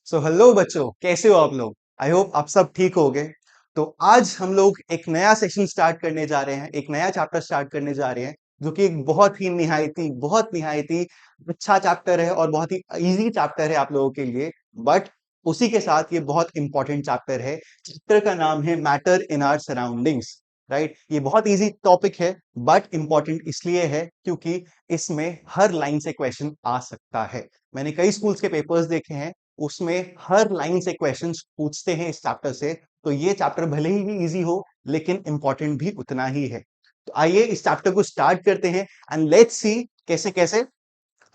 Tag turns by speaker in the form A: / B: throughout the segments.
A: So hello बच्चों, कैसे हो आप लोग। आई होप आप सब ठीक होगे। तो आज हम लोग एक नया सेशन स्टार्ट करने जा रहे हैं, एक नया चैप्टर स्टार्ट करने जा रहे हैं, जो कि एक बहुत निहायती अच्छा चैप्टर है और बहुत ही इजी चैप्टर है आप लोगों के लिए। बट उसी के साथ ये बहुत इंपॉर्टेंट चैप्टर है। चैप्टर का नाम है matter in our surroundings. Right, ये बहुत इजी टॉपिक है बट इंपॉर्टेंट इसलिए है क्योंकि इसमें हर लाइन से क्वेश्चन आ सकता है। मैंने कई स्कूल्स के पेपर्स देखे हैं, उसमें हर लाइन से क्वेश्चंस पूछते हैं इस चैप्टर से। तो ये चैप्टर भले ही इजी हो लेकिन इंपॉर्टेंट भी उतना ही है। तो आइए इस चैप्टर को स्टार्ट करते हैं एंड लेट्स सी कैसे कैसे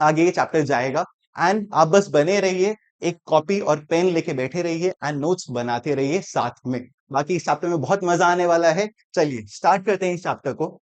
A: आगे ये चैप्टर जाएगा। एंड आप बस बने रहिए, एक कॉपी और पेन लेके बैठे रहिए एंड नोट्स बनाते रहिए साथ में। बाकी इस चैप्टर में बहुत मजा आने वाला है। चलिए स्टार्ट करते हैं इस चैप्टर को।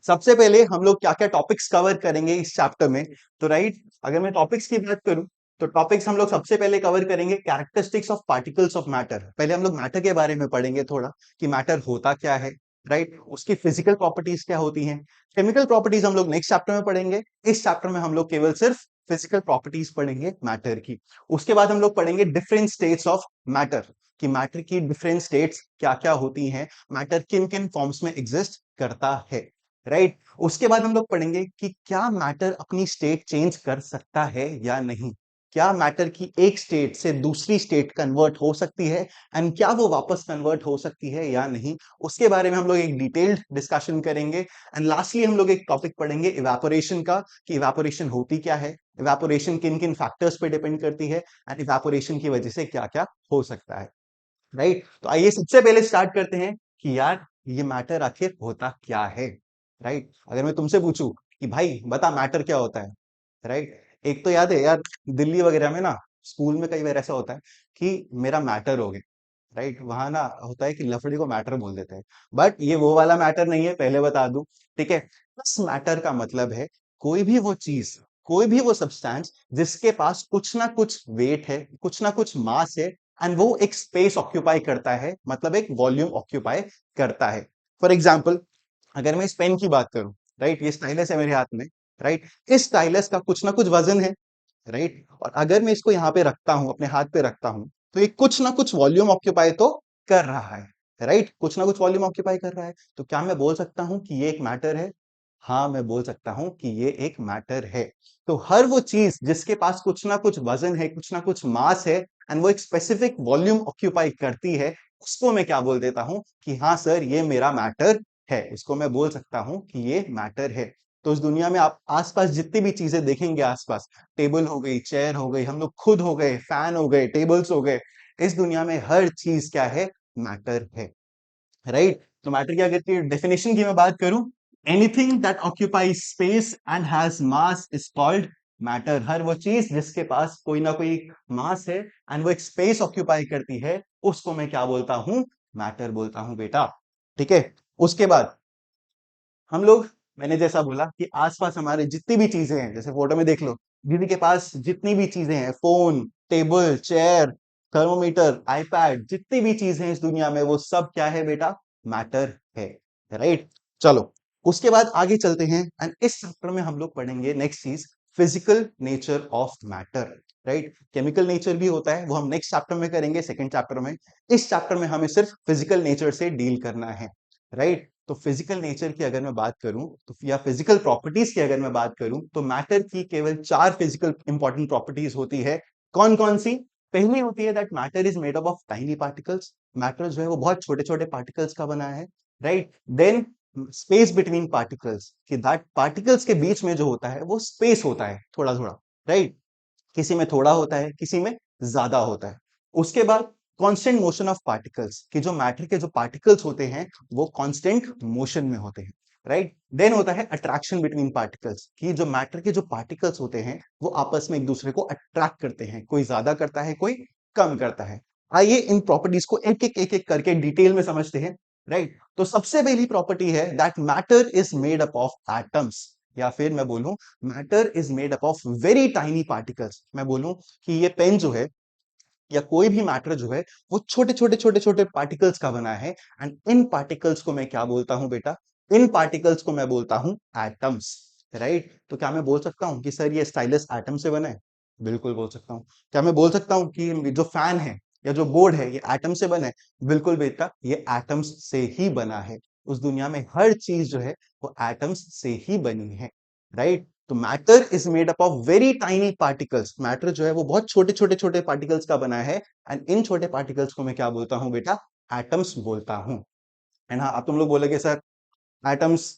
A: सबसे पहले हम लोग क्या क्या टॉपिक्स कवर करेंगे इस चैप्टर में। तो राइट, अगर मैं टॉपिक्स की बात करूं तो टॉपिक्स हम लोग सबसे पहले कवर करेंगे characteristics of particles of matter. पहले हम लोग मैटर के बारे में पढ़ेंगे थोड़ा, कि मैटर होता क्या है। राइट, उसकी फिजिकल प्रॉपर्टीज क्या होती हैं। केमिकल प्रॉपर्टीज हम लोग नेक्स्ट चैप्टर में पढ़ेंगे। इस चैप्टर में हम लोग केवल सिर्फ फिजिकल प्रॉपर्टीज पढ़ेंगे मैटर की। उसके बाद हम लोग पढ़ेंगे डिफरेंट स्टेट्स ऑफ मैटर, कि मैटर की डिफरेंट स्टेट्स क्या क्या होती हैं, मैटर किन किन फॉर्म्स में एग्जिस्ट करता है। राइट, उसके बाद हम लोग पढ़ेंगे कि क्या मैटर अपनी स्टेट चेंज कर सकता है या नहीं। क्या मैटर की एक स्टेट से दूसरी स्टेट कन्वर्ट हो सकती है एंड क्या वो वापस कन्वर्ट हो सकती है या नहीं। उसके बारे में हम लोग एक डिटेल्ड डिस्कशन करेंगे। एंड लास्टली हम लोग एक टॉपिक पढ़ेंगे इवेपोरेशन का, कि इवेपोरेशन होती क्या है, इवेपोरेशन किन किन फैक्टर्स पे डिपेंड करती है एंड इवेपोरेशन की वजह से क्या क्या हो सकता है। राइट, तो आइए सबसे पहले स्टार्ट करते हैं कि यार ये मैटर आखिर होता क्या है। राइट, अगर मैं तुमसे पूछूं कि भाई बता मैटर क्या होता है। राइट, एक तो याद है यार, दिल्ली वगैरह में ना स्कूल में कई बार ऐसा होता है कि मेरा मैटर हो गया। राइट, वहां ना होता है कि लफड़ी को मैटर बोल देते हैं। बट ये वो वाला मैटर नहीं है, पहले बता दूं। ठीक है, बस मैटर का मतलब है कोई भी वो चीज, कोई भी वो सब्सटेंस जिसके पास कुछ ना कुछ वेट है, कुछ ना कुछ मास है एंड वो एक स्पेस ऑक्यूपाई करता है, मतलब एक वॉल्यूम ऑक्यूपाई करता है। फॉर एग्जाम्पल, अगर मैं इस पेन की बात करूं, राइट, ये स्टाइलस है मेरे हाथ में। राइट, इस स्टाइलस का कुछ ना कुछ वजन है। राइट, और अगर मैं इसको यहाँ पे रखता हूं, अपने हाथ पे रखता हूं, तो ये कुछ ना कुछ वॉल्यूम ऑक्यूपाई तो कर रहा है। राइट, कुछ ना कुछ वॉल्यूम ऑक्यूपाई कर रहा है। तो क्या मैं बोल सकता हूं कि ये एक मैटर है? हाँ, मैं बोल सकता हूं कि ये एक मैटर है। तो हर वो चीज जिसके पास कुछ ना कुछ वजन है, कुछ ना कुछ मास है एंड वो एक स्पेसिफिक वॉल्यूम ऑक्यूपाई करती है, उसको मैं क्या बोल देता हूं कि हाँ सर ये मेरा मैटर है। इसको मैं बोल सकता हूं कि ये मैटर है। तो इस दुनिया में आप आसपास जितनी भी चीजें देखेंगे, आसपास टेबल हो गई, चेयर हो गई, हम लोग खुद हो गए, फैन हो गए, टेबल्स हो गए, इस दुनिया में हर चीज क्या है? मैटर है। राइट, तो मैटर की अगर डेफिनेशन की मैं बात करूं, anything that occupy space and has mass is called matter. हर वो चीज जिसके पास कोई ना कोई मास है एंड वो एक स्पेस ऑक्यूपाई करती है, उसको मैं क्या बोलता हूं? मैटर बोलता हूं बेटा। ठीक है, उसके बाद हम लोग, मैंने जैसा बोला कि आसपास हमारे जितनी भी चीजें हैं, जैसे फोटो में देख लो, दीदी के पास जितनी भी चीजें हैं, phone, table, chair, thermometer, iPad, जितनी भी चीजें हैं इस दुनिया में, वो सब क्या है बेटा? मैटर है। राइट, चलो उसके बाद आगे चलते हैं एंड इस चैप्टर में हम लोग पढ़ेंगे नेक्स्ट चीज, physical nature of matter. Right, chemical nature भी होता है, वो हम नेक्स्ट चैप्टर में करेंगे, सेकंड चैप्टर में। इस चैप्टर में हमें सिर्फ फिजिकल नेचर से डील करना है। राइट, तो फिजिकल नेचर की अगर मैं बात करूं तो, या फिजिकल प्रॉपर्टीज की अगर मैं बात करूं, तो मैटर की केवल चार फिजिकल इंपॉर्टेंट प्रॉपर्टीज होती है। कौन कौन सी? पहली होती है that matter is made up of tiny particles. Matter जो है वो बहुत छोटे छोटे पार्टिकल्स का बना है। Right, then space between particles, कि दैट पार्टिकल्स के बीच में जो होता है वो स्पेस होता है थोड़ा थोड़ा। राइट, किसी में थोड़ा होता है, किसी में ज्यादा होता है। उसके बाद कांस्टेंट मोशन ऑफ पार्टिकल्स, कि जो मैटर के जो पार्टिकल्स होते हैं वो कांस्टेंट मोशन में होते हैं। राइट, देन होता है अट्रैक्शन बिटवीन पार्टिकल्स, कि जो मैटर के जो पार्टिकल्स होते हैं वो आपस में एक दूसरे को अट्रैक्ट करते हैं, कोई ज्यादा करता है, कोई कम करता है। आइए इन प्रॉपर्टीज को एक एक करके डिटेल में समझते हैं। राइट, तो सबसे पहली प्रॉपर्टी है that matter is made up of atoms, या फिर मैं बोलूं matter is made up of very tiny particles. मैं बोलूं कि ये पेन जो है या कोई भी मैटर जो है वो छोटे छोटे छोटे छोटे पार्टिकल्स का बना है। एंड इन पार्टिकल्स को मैं क्या बोलता हूं बेटा? इन पार्टिकल्स को मैं बोलता हूं एटम्स। राइट, तो क्या मैं बोल सकता हूं कि सर ये स्टाइलस एटम से बना है? बिल्कुल बोल सकता हूँ। क्या मैं बोल सकता हूँ कि जो फैन है या जो बोर्ड है ये एटम से बना है? बिल्कुल बेटा, ये एटम्स से ही बना है। उस दुनिया में हर चीज जो है वो एटम्स से ही बनी है, राइट? तो matter is made up of very tiny particles. Matter जो है वो बहुत छोटे छोटे छोटे पार्टिकल्स का बना है, एंड इन छोटे पार्टिकल्स को मैं क्या बोलता हूँ बेटा? एटम्स बोलता हूँ। एंड हाँ, अब तुम लोग बोलोगे सर एटम्स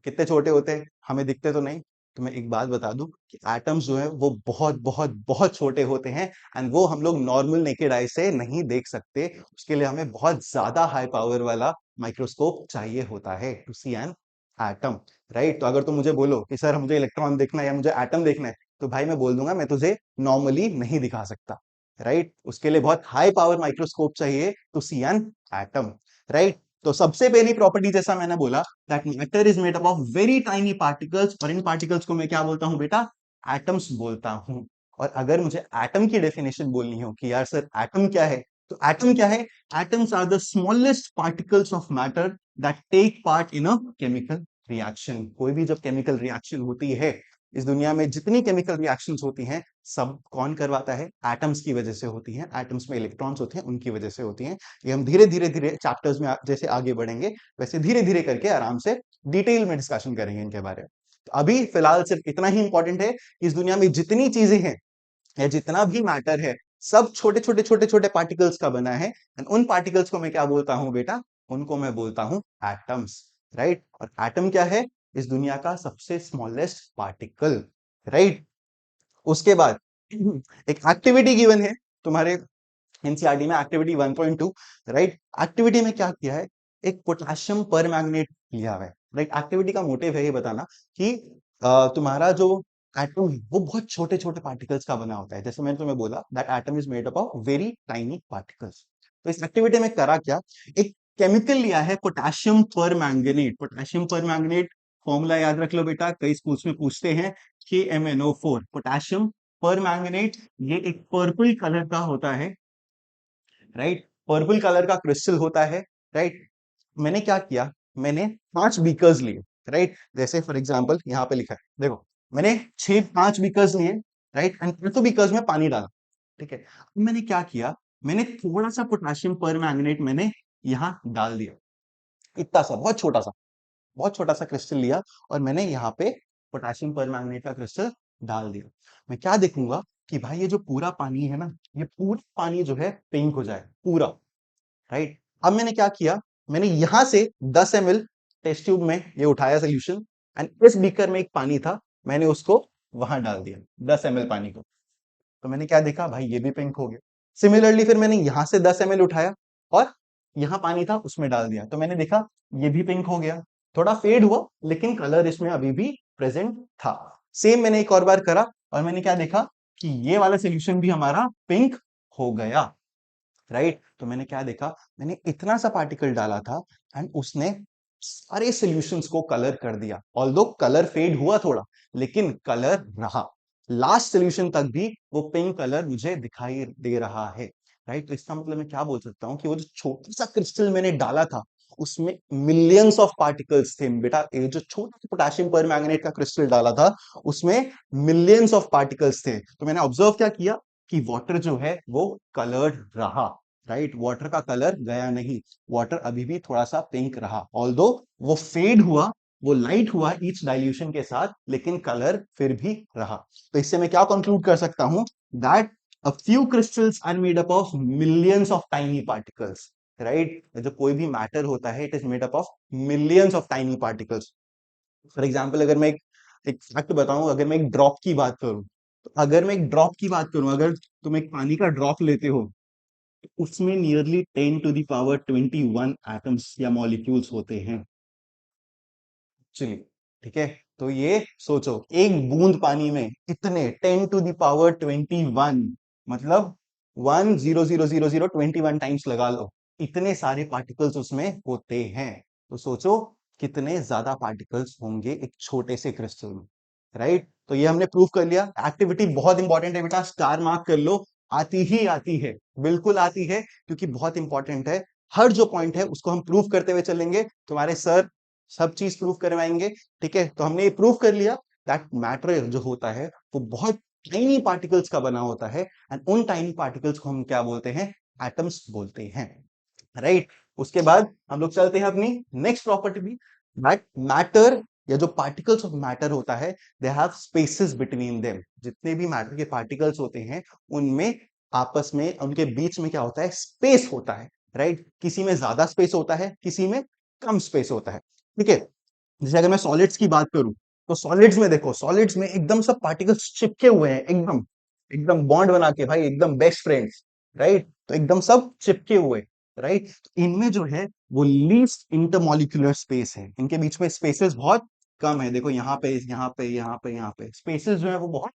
A: कितने छोटे होते हैं, हमें दिखते तो नहीं। तो मैं एक बात बता दूं कि एटम्स जो है वो बहुत बहुत बहुत छोटे होते हैं, एंड वो हम लोग नॉर्मल नेकेड आई से नहीं देख सकते। उसके लिए हमें बहुत ज्यादा हाई पावर वाला माइक्रोस्कोप चाहिए होता है to see an atom, right? तो अगर तुम मुझे बोलो कि सर मुझे इलेक्ट्रॉन देखना है या मुझे एटम देखना है, तो भाई मैं बोल दूंगा मैं तुझे नॉर्मली नहीं दिखा सकता, राइट? उसके लिए बहुत हाई पावर माइक्रोस्कोप चाहिए to see an atom, right? तो सबसे पहली प्रॉपर्टी जैसा मैंने बोला that matter is made up of very tiny particles, और इन पार्टिकल्स को मैं क्या बोलता हूं बेटा? एटम्स बोलता हूं। और अगर मुझे एटम की डेफिनेशन बोलनी हो कि यार सर एटम क्या है, तो एटम क्या है? Atoms are the smallest particles of matter that take part in a chemical reaction. कोई भी जब केमिकल रिएक्शन होती है, इस दुनिया में जितनी केमिकल रिएक्शंस होती हैं सब कौन करवाता है? एटम्स की वजह से होती हैं। एटम्स में इलेक्ट्रॉन्स होते हैं, उनकी वजह से होती हैं। ये हम धीरे धीरे धीरे चैप्टर्स में जैसे आगे बढ़ेंगे वैसे धीरे धीरे करके आराम से डिटेल में डिस्कशन करेंगे इनके बारे में। तो अभी फिलहाल सिर्फ इतना ही इंपॉर्टेंट है कि इस दुनिया में जितनी चीजें हैं या जितना भी मैटर है सब छोटे छोटे छोटे छोटे पार्टिकल्स का बना है, एंड उन पार्टिकल्स को मैं क्या बोलता हूं बेटा? उनको मैं बोलता हूं एटम्स, राइट? और एटम क्या है? इस दुनिया का सबसे स्मॉलेस्ट पार्टिकल, राइट? उसके बाद एक एक्टिविटी गिवन है तुम्हारे एनसीईआरटी में, एक्टिविटी 1.2, राइट? एक्टिविटी में क्या किया है? एक पोटेशियम पर मैग्नेट लिया हुआ है, राइट? एक्टिविटी का मोटिव है ये बताना कि तुम्हारा जो एटम है वो बहुत छोटे छोटे पार्टिकल्स का बना होता है। जैसे मैंने तुम्हें बोला that atom is made up of very tiny particles. तो इस एक्टिविटी में करा क्या? एक केमिकल लिया है पोटेशियम पर मैंगनेट। पोटेशियम पर मैंगनेट फॉर्मूला याद रख लो बेटा, कई स्कूल्स में पूछते हैं, KMnO4 पोटेशियम पर मैंगनेट। ये एक पर्पल कलर का होता है, राइट? पर्पल कलर का क्रिस्टल होता है, राइट? मैंने क्या किया? मैंने 5 बीकर्स लिए, राइट? जैसे फॉर एग्जांपल यहाँ पे लिखा है, देखो मैंने 5 बीकर्स लिए, राइट? एंड 5 बीकर्स में पानी डाला, ठीक है? अब मैंने क्या किया? मैंने थोड़ा सा पोटेशियम पर मैंगनेट मैंने यहाँ डाल दिया, इतना सा, बहुत छोटा सा क्रिस्टल लिया, और मैंने यहाँ पे पोटेशियम परमैंगनेट का क्रिस्टल डाल दिया। मैं क्या देखूंगा कि भाई ये जो पूरा पानी है ना, ये पूरा पानी जो है पिंक हो जाए पूरा, राइट? अब मैंने क्या किया? मैंने यहां से 10 ml टेस्ट ट्यूब में ये उठाया सोल्यूशन, एंड इस बीकर में एक पानी था, मैंने उसको वहां डाल दिया, 10 ml पानी को। तो मैंने क्या देखा? भाई ये भी पिंक हो गया। सिमिलरली फिर मैंने यहां से 10 ml उठाया और यहाँ पानी था उसमें डाल दिया, तो मैंने देखा ये भी पिंक हो गया। थोड़ा फेड हुआ लेकिन कलर इसमें अभी भी प्रेजेंट था। सेम मैंने एक और बार करा, और मैंने क्या देखा कि ये वाला सोल्यूशन भी हमारा पिंक हो गया, राइट? तो मैंने क्या देखा? मैंने इतना सा पार्टिकल डाला था एंड उसने सारे सॉल्यूशंस को कलर कर दिया। ऑल्दो कलर फेड हुआ थोड़ा, लेकिन कलर रहा। लास्ट सॉल्यूशन तक भी वो पिंक कलर मुझे दिखाई दे रहा है, राइट? तो इसका मतलब मैं क्या बोल सकता हूँ कि वो जो छोटा सा क्रिस्टल मैंने डाला था उसमें मिलियंस ऑफ पार्टिकल्स थे बेटा। ये जो छोटा सा पोटेशियम पर मैंगनेट का क्रिस्टल डाला था उसमें मिलियंस ऑफ पार्टिकल्स थे। तो मैंने ऑब्जर्व क्या किया कि वाटर जो है वो कलर्ड रहा, राइट? वाटर का कलर गया नहीं, वाटर अभी भी थोड़ा सा पिंक रहा। ऑल्दो वो फेड हुआ, वो लाइट हुआ ईच डाइल्यूशन के साथ, लेकिन कलर फिर भी रहा। तो इससे मैं क्या कंक्लूड कर सकता हूं? That a few crystals are made up of millions of tiny particles, right? जो कोई भी मैटर होता है it is made up of millions of tiny particles. For example अगर मैं एक फैक्ट बताऊं, अगर मैं एक ड्रॉप की बात करूं, तो अगर मैं एक ड्रॉप की बात करूं, अगर तुम एक पानी का ड्रॉप लेते हो तो उसमें nearly 10 to the power 21 atoms या मॉलिक्यूल्स होते हैं, चलिए, ठीक है? तो ये सोचो एक बूंद पानी में कितने 10 to the power 21, मतलब 1 0 0 0 0 21 टाइम्स लगा लो, इतने सारे पार्टिकल्स उसमें होते हैं। तो सोचो कितने ज्यादा पार्टिकल्स होंगे एक छोटे से क्रिस्टल में, राइट? तो ये हमने प्रूव कर लिया। एक्टिविटी बहुत इंपॉर्टेंट है बेटा, स्टार मार्क कर लो, आती ही आती है, बिल्कुल आती है, क्योंकि बहुत इंपॉर्टेंट है। हर जो पॉइंट है उसको हम प्रूव करते हुए चलेंगे, तुम्हारे सर सब चीज प्रूव करवाएंगे, ठीक है? तो हमने ये प्रूव कर लिया दैट मैटर जो होता है वो बहुत टाइनी पार्टिकल्स का बना होता है, एंड उन टाइनी पार्टिकल्स को हम क्या बोलते हैं? एटम्स बोलते हैं, राइट। उसके बाद हम लोग चलते हैं अपनी नेक्स्ट प्रॉपर्टी भी, दैट मैटर या जो पार्टिकल्स ऑफ मैटर होता है, they have spaces between them. जितने भी मैटर के पार्टिकल्स होते हैं उनमें आपस में उनके बीच में क्या होता है? स्पेस होता है, राइट। किसी में ज्यादा स्पेस होता है, किसी में कम स्पेस होता है, ठीक है। जैसे अगर मैं सॉलिड्स की बात करूं, तो सॉलिड्स में देखो, सॉलिड्स में एकदम सब पार्टिकल्स चिपके हुए हैं, एकदम एकदम बॉन्ड बना के, भाई एकदम बेस्ट फ्रेंड्स, राइट। तो एकदम सब चिपके हुए, राइट। इनमें जो है वो लीस्ट इंटरमॉलिक्यूलर स्पेस है, इनके बीच में स्पेसेस बहुत कम है। देखो यहाँ पे यहाँ पे यहाँ पे यहाँ पे स्पेसेस जो है वो बहुत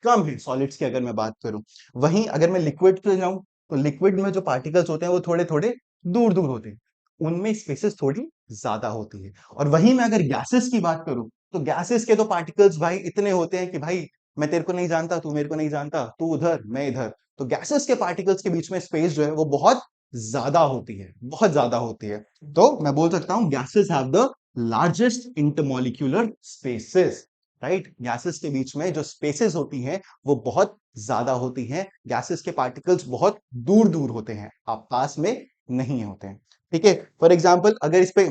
A: कम है सॉलिड्स की, अगर मैं बात करूं। वहीं अगर मैं लिक्विड पे जाऊं, तो लिक्विड में जो पार्टिकल्स होते हैं वो थोड़े थोड़े दूर दूर होते हैं, उनमें स्पेसेस थोड़ी ज्यादा होती है। और वहीं मैं अगर गैसेस की बात करूं, तो गैसेस के तो पार्टिकल्स भाई इतने होते हैं कि भाई मैं तेरे को नहीं जानता, तू मेरे को नहीं जानता, तू उधर मैं इधर। तो गैसेस के पार्टिकल्स के बीच में स्पेस जो है वो बहुत ज्यादा होती है, बहुत ज्यादा होती है। तो मैं बोल सकता हूं gases have the largest intermolecular spaces, right. Gases के बीच में जो स्पेसेस होती हैं वो बहुत ज्यादा होती हैं, गैसेस के पार्टिकल्स बहुत दूर दूर होते हैं, आप पास में नहीं होते हैं, ठीक है। फॉर एग्जाम्पल अगर इस पे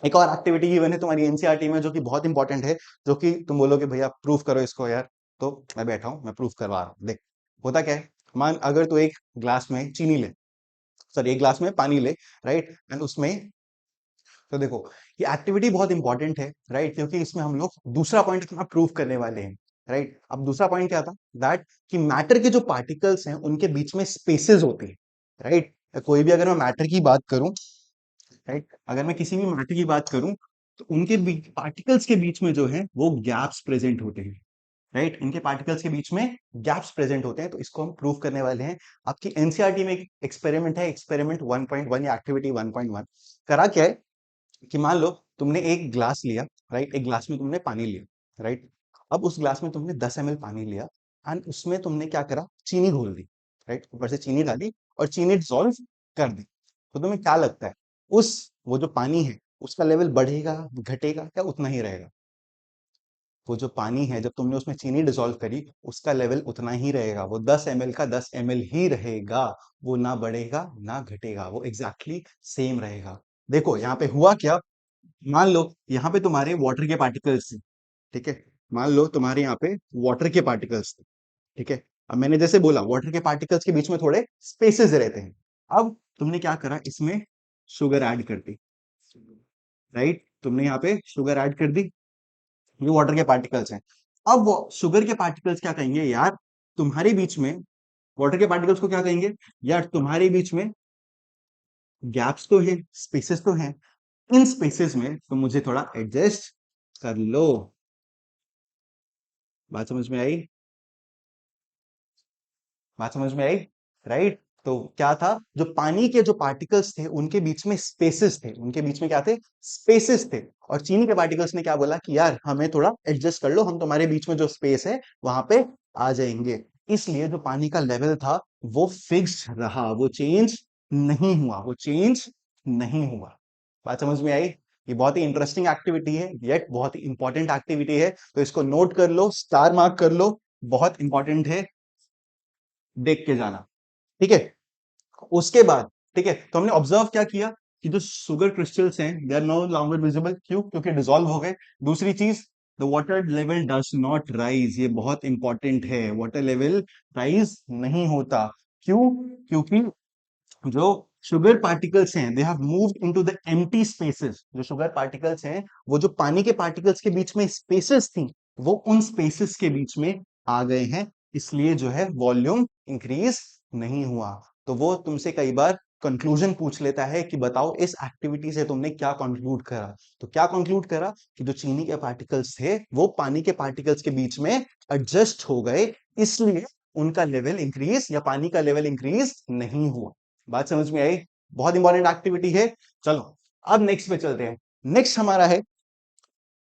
A: एक और एक्टिविटी गिवन है तुम्हारी एनसीईआरटी में जो कि बहुत इंपॉर्टेंट है, जो कि तुम बोलोगे भैया प्रूफ करो इसको यार, तो मैं बैठा हूं, मैं प्रूफ करवा रहा हूं। देख, होता क्या है, मान अगर तू एक ग्लास में चीनी ले, सॉरी एक ग्लास में पानी ले, राइट, एंड उसमें, तो देखो ये एक्टिविटी बहुत इंपॉर्टेंट है, राइट, क्योंकि इसमें हम लोग दूसरा पॉइंट अपना प्रूव करने वाले हैं, राइट। अब दूसरा पॉइंट क्या था? दैट कि मैटर के जो पार्टिकल्स हैं उनके बीच में स्पेसेस होती है, राइट। कोई भी अगर मैं मैटर की बात करूं, राइट, अगर मैं किसी भी मैटर की बात करूं, तो उनके बीच पार्टिकल्स के बीच में जो है वो गैप्स प्रेजेंट होते हैं, राइट। इनके पार्टिकल्स के बीच में गैप्स प्रेजेंट होते हैं, तो इसको हम प्रूव करने वाले हैं। आपकी एनसीईआरटी में एक एक्सपेरिमेंट है, एक्सपेरिमेंट 1.1 या एक्टिविटी 1.1। करा क्या है कि मान लो तुमने एक ग्लास लिया, राइट, एक ग्लास में तुमने पानी लिया, राइट। अब उस ग्लास में तुमने 10 ml पानी लिया, एंड उसमें तुमने क्या करा? चीनी घोल दी, राइट, ऊपर से चीनी डाली और चीनी डिसॉल्व कर दी। तो तुम्हें क्या लगता है, उस वो जो पानी है उसका लेवल बढ़ेगा, घटेगा, क्या उतना ही रहेगा? वो जो पानी है जब तुमने उसमें चीनी डिसॉल्व करी उसका लेवल उतना ही रहेगा, वो 10 ml का 10 ml ही रहेगा, वो ना बढ़ेगा ना घटेगा, वो एग्जैक्टली सेम रहेगा। देखो यहाँ पे हुआ क्या, मान लो यहाँ पे तुम्हारे वाटर के पार्टिकल्स थे, ठीक है। मान लो तुम्हारे यहाँ पे वाटर के पार्टिकल्स थे, ठीक है। अब मैंने जैसे बोला वाटर के पार्टिकल्स के बीच में थोड़े स्पेसेस रहते हैं। अब तुमने क्या करा, इसमें शुगर ऐड कर दी, राइट, तुमने यहाँ पे शुगर ऐड कर दी, ये वाटर के पार्टिकल्स हैं। अब वो शुगर के पार्टिकल्स क्या कहेंगे, यार तुम्हारे बीच में, वाटर के पार्टिकल्स को क्या कहेंगे, यार तुम्हारे बीच में गैप्स तो है, स्पेसेस तो हैं, इन स्पेसेस में तो मुझे थोड़ा एडजस्ट कर लो। बात समझ में आई? बात समझ में आई, राइट। तो क्या था, जो पानी के जो पार्टिकल्स थे उनके बीच में स्पेसेस थे, उनके बीच में क्या थे? स्पेसेस थे। और चीनी के पार्टिकल्स ने क्या बोला कि यार हमें थोड़ा एडजस्ट कर लो, हम तुम्हारे बीच में जो स्पेस है वहां पे आ जाएंगे। इसलिए जो पानी का लेवल था वो फिक्स्ड रहा, वो चेंज नहीं हुआ, वो चेंज नहीं हुआ। बात समझ में आई? ये बहुत ही इंटरेस्टिंग एक्टिविटी है, येट बहुत ही इंपॉर्टेंट एक्टिविटी है, तो इसको नोट कर लो, स्टार मार्क कर लो, बहुत इंपॉर्टेंट है, देख के जाना, ठीक है। उसके बाद, ठीक है, तो हमने ऑब्जर्व क्या किया कि जो शुगर क्रिस्टल्स हैं they are no longer visible, क्यों? क्योंकि डिसॉल्व हो गए। दूसरी चीज, the water level does not rise, ये बहुत इंपॉर्टेंट है, वाटर लेवल राइज नहीं होता, क्यों? क्योंकि जो शुगर पार्टिकल्स हैं they have moved into the empty spaces, जो शुगर पार्टिकल्स हैं वो जो पानी के पार्टिकल्स के बीच में स्पेसेस थी वो उन स्पेसेस के बीच में आ गए हैं, इसलिए जो है वॉल्यूम इंक्रीज नहीं हुआ। तो वो तुमसे कई बार कंक्लूजन पूछ लेता है कि बताओ इस एक्टिविटी से तुमने क्या कंक्लूड करा। तो क्या कंक्लूड करा कि जो चीनी के पार्टिकल्स थे वो पानी के पार्टिकल्स के बीच में एडजस्ट हो गए, इसलिए उनका लेवल इंक्रीज या पानी का लेवल इंक्रीज नहीं हुआ। बात समझ में आई? बहुत इंपॉर्टेंट एक्टिविटी है। चलो अब नेक्स्ट पे चलते हैं। नेक्स्ट हमारा है,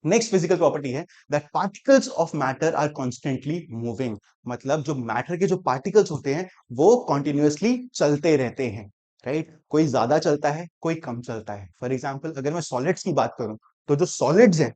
A: नेक्स्ट फिजिकल प्रॉपर्टी है that particles of matter are constantly moving. मतलब जो मैटर के जो पार्टिकल्स होते हैं वो कॉन्टिन्यूअसली चलते रहते हैं, राइट। कोई ज्यादा चलता है, कोई कम चलता है। फॉर एग्जाम्पल अगर मैं सॉलिड्स की बात करूं, तो जो सॉलिड्स हैं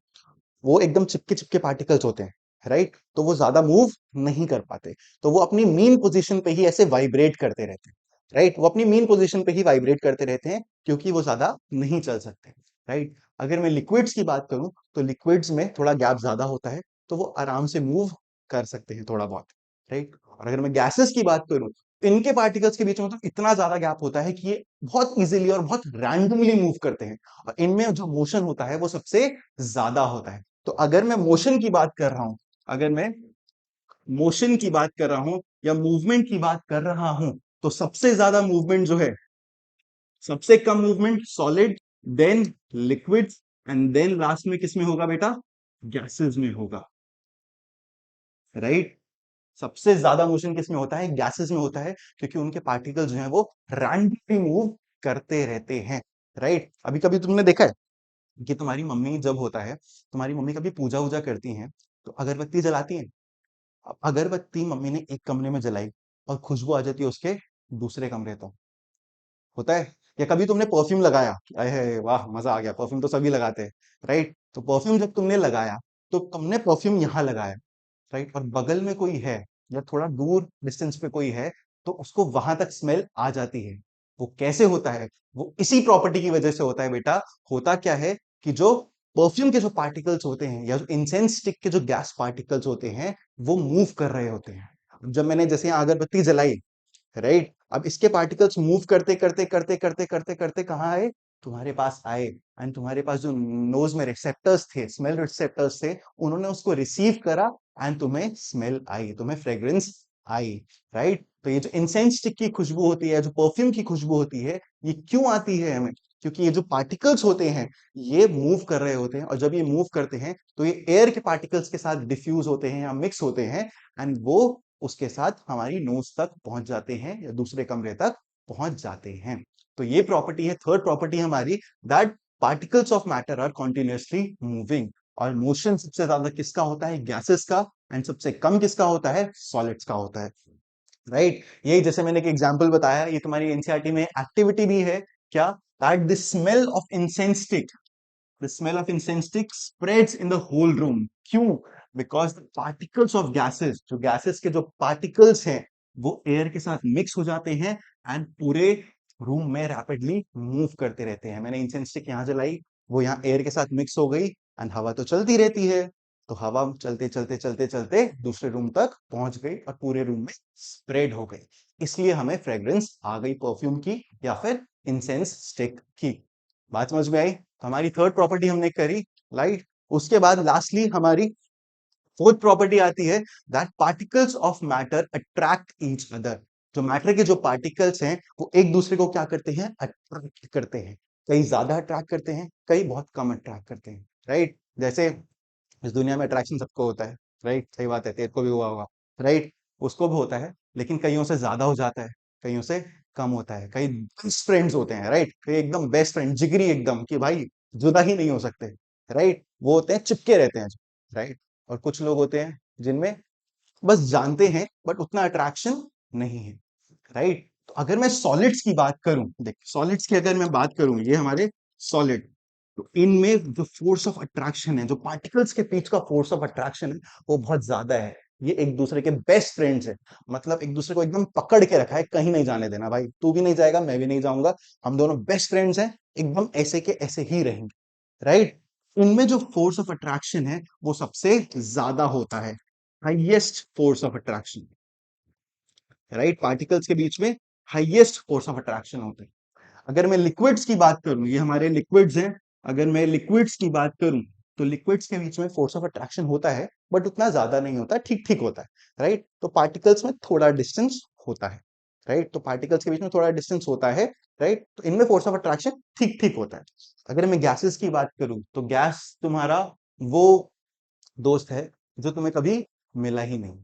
A: वो एकदम चिपके चिपके पार्टिकल्स होते हैं, राइट, तो वो ज्यादा मूव नहीं कर पाते, तो वो अपनी मीन पोजीशन पे ही ऐसे वाइब्रेट करते रहते हैं। राइट, वो अपनी मीन पोजीशन पे ही वाइब्रेट करते रहते हैं क्योंकि वो ज्यादा नहीं चल सकते। राइट, अगर मैं लिक्विड्स की बात करूं तो लिक्विड्स में थोड़ा गैप ज्यादा होता है, तो वो आराम से मूव कर सकते हैं थोड़ा बहुत। राइट, और अगर मैं गैसेस की बात करूं, इनके पार्टिकल्स के बीच में तो इतना ज्यादा गैप होता है कि ये बहुत इजीली और बहुत रैंडमली मूव करते हैं, और इनमें जो मोशन होता है वो सबसे ज्यादा होता है। तो अगर मैं मोशन की बात कर रहा हूं, अगर मैं मोशन की बात कर रहा हूं या मूवमेंट की बात कर रहा हूं, तो सबसे ज्यादा मूवमेंट जो है, सबसे कम movement solid, then liquids, and then last में किसमें होगा बेटा? गैसेस में होगा। राइट, सबसे ज्यादा मोशन किसमें होता है? गैसेस में होता है, क्योंकि उनके पार्टिकल जो है वो रैंडमली मूव करते रहते हैं। राइट, अभी कभी तुमने देखा है कि तुम्हारी मम्मी जब होता है, तुम्हारी मम्मी कभी पूजा वूजा करती हैं तो अगरबत्ती जलाती हैं। अब अगरबत्ती मम्मी ने एक कमरे में जलाई और खुशबू आ जाती है उसके दूसरे कमरे तक, होता है? या कभी तुमने परफ्यूम लगाया, अरे हे, वाह मजा आ गया, परफ्यूम तो सभी लगाते हैं। राइट, तो परफ्यूम जब तुमने लगाया तो तुमने परफ्यूम यहाँ लगाया, राइट, और बगल में कोई है या थोड़ा दूर डिस्टेंस पे कोई है, तो उसको वहां तक स्मेल आ जाती है। वो कैसे होता है? वो इसी प्रॉपर्टी की वजह से होता है बेटा। होता क्या है कि जो परफ्यूम के जो पार्टिकल्स होते हैं या जो इंसेंस स्टिक के जो गैस पार्टिकल्स होते हैं, वो मूव कर रहे होते हैं। जब मैंने जैसे यहाँ अगरबत्ती जलाई, राइट, अब इसके पार्टिकल्स मूव करते करते करते करते करते करते कहाँ आए? तुम्हारे पास आए, एंड तुम्हारे पास जो नोज में रिसेप्टर्स थे, स्मेल रिसेप्टर्स थे, उन्होंने उसको रिसीव करा, एंड तुम्हें स्मेल आई, तुम्हें फ्रेग्रेंस आई। राइट, तो ये जो इंसेंस स्टिक की खुशबू होती है, जो परफ्यूम की खुशबू होती है, ये क्यों आती है हमें? क्योंकि ये जो पार्टिकल्स होते हैं, ये मूव कर रहे होते हैं, और जब ये मूव करते हैं तो ये एयर के पार्टिकल्स के साथ डिफ्यूज होते हैं या मिक्स होते हैं, एंड वो उसके साथ हमारी नोज तक पहुंच जाते हैं या दूसरे कमरे तक पहुंच जाते हैं। तो ये प्रॉपर्टी है, थर्ड प्रॉपर्टी हमारी, that particles of matter are continuously moving. और मोशन सबसे ज्यादा किसका होता है? गैसेस का, एंड सबसे कम किसका होता है? सॉलिड्स का होता है। राइट, यही जैसे मैंने एक एग्जांपल बताया, ये तुम्हारी एनसीईआरटी में एक्टिविटी भी है क्या? That the smell of incense stick, the smell of incense stick spreads in the whole room. क्यों? Because the particles of gases, जो gases के जो particles हैं, वो air के साथ mix हो जाते हैं, and पूरे रूम में रैपिडली मूव करते रहते हैं। मैंने इंसेंस स्टिक यहाँ जलाई, वो यहाँ एयर के साथ मिक्स हो गई, एंड हवा तो चलती रहती है, तो हवा चलते चलते चलते चलते दूसरे रूम तक पहुंच गई और पूरे रूम में स्प्रेड हो गई। इसलिए हमें फ्रेग्रेंस आ गई परफ्यूम की या फिर इंसेंस स्टिक की। बात समझ में आई? तो हमारी थर्ड प्रॉपर्टी हमने करी, राइट। उसके बाद लास्टली हमारी फोर्थ प्रॉपर्टी आती है, that particles of matter attract each other. जो मैटर के जो पार्टिकल्स हैं वो एक दूसरे को क्या करते हैं? अट्रैक्ट करते हैं। कई ज्यादा अट्रैक्ट करते हैं, कई बहुत कम अट्रैक्ट करते हैं। राइट, जैसे इस दुनिया में अट्रैक्शन सबको होता है, राइट, सही बात है, तेरे को भी हुआ होगा, राइट, उसको भी होता है, लेकिन कईयों से ज्यादा हो जाता है, कईयों से कम होता है। कई बेस्ट फ्रेंड्स होते हैं, राइट, कई एकदम बेस्ट फ्रेंड, जिगरी एकदम, कि भाई जुदा ही नहीं हो सकते, राइट, वो होते हैं, चिपके रहते हैं, राइट। और कुछ लोग होते हैं जिनमें बस जानते हैं बट उतना अट्रैक्शन नहीं है, राइट। तो अगर मैं सॉलिड्स की बात करूं, देख सॉलिड्स की अगर मैं बात करूं, ये हमारे सॉलिड, तो इनमें जो फोर्स ऑफ अट्रैक्शन है, जो पार्टिकल्स के बीच का फोर्स ऑफ अट्रैक्शन है, वो बहुत ज्यादा है। ये एक दूसरे के बेस्ट फ्रेंड्स है, मतलब एक दूसरे को एकदम पकड़ के रखा है, कहीं नहीं जाने देना भाई, तू भी नहीं जाएगा, मैं भी नहीं जाऊंगा, हम दोनों बेस्ट फ्रेंड्स हैं, एकदम ऐसे के ऐसे ही रहेंगे, राइट। इनमें जो फोर्स ऑफ अट्रैक्शन है वो सबसे ज्यादा होता है, highest force of attraction, right, particles के बीच में हाईएस्ट फोर्स ऑफ अट्रैक्शन होता है। अगर मैं लिक्विड्स की बात करूं, ये हमारे लिक्विड्स हैं, अगर मैं लिक्विड्स की बात करूं, तो लिक्विड्स के बीच में फोर्स ऑफ अट्रैक्शन होता है बट उतना ज्यादा नहीं होता, ठीक ठीक होता है, राइट। तो पार्टिकल्स में थोड़ा डिस्टेंस होता है, राइट, तो पार्टिकल्स के बीच में थोड़ा डिस्टेंस होता है, राइट, तो इनमें फोर्स ऑफ अट्रैक्शन ठीक ठीक होता है। अगर मैं गैसेस की बात करूं, तो गैस तुम्हारा वो दोस्त है जो तुम्हें कभी मिला ही नहीं,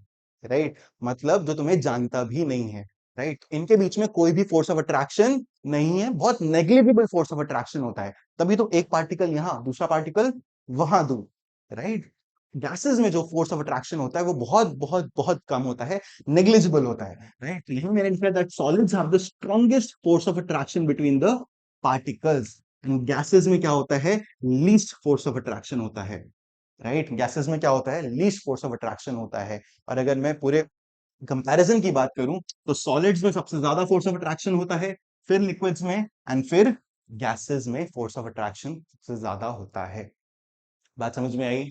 A: राइट, मतलब जो तुम्हें जानता भी नहीं है, राइट। इनके बीच में कोई भी फोर्स ऑफ अट्रैक्शन नहीं है, बहुत नेग्लिजिबल फोर्स ऑफ अट्रैक्शन होता है, तभी तो एक पार्टिकल यहां, दूसरा पार्टिकल वहां दूर, राइट। गैसेस में जो फोर्स ऑफ अट्रैक्शन होता है वो बहुत बहुत बहुत कम होता है, नेग्लिजिबल होता है, राइट। यही मैंने लिखा that solids have the strongest force of attraction between the particles, and gases में क्या होता है? लीस्ट फोर्स ऑफ अट्रैक्शन होता है। राइट। गैसेस में क्या होता है, लीस्ट फोर्स ऑफ अट्रैक्शन होता है। और अगर मैं पूरे कंपैरिजन की बात करूं तो सॉलिड्स में सबसे ज्यादा फोर्स ऑफ अट्रैक्शन होता है, फिर लिक्विड्स में, एंड फिर गैसेस में फोर्स ऑफ अट्रैक्शन सबसे ज्यादा होता है। बात समझ में आई?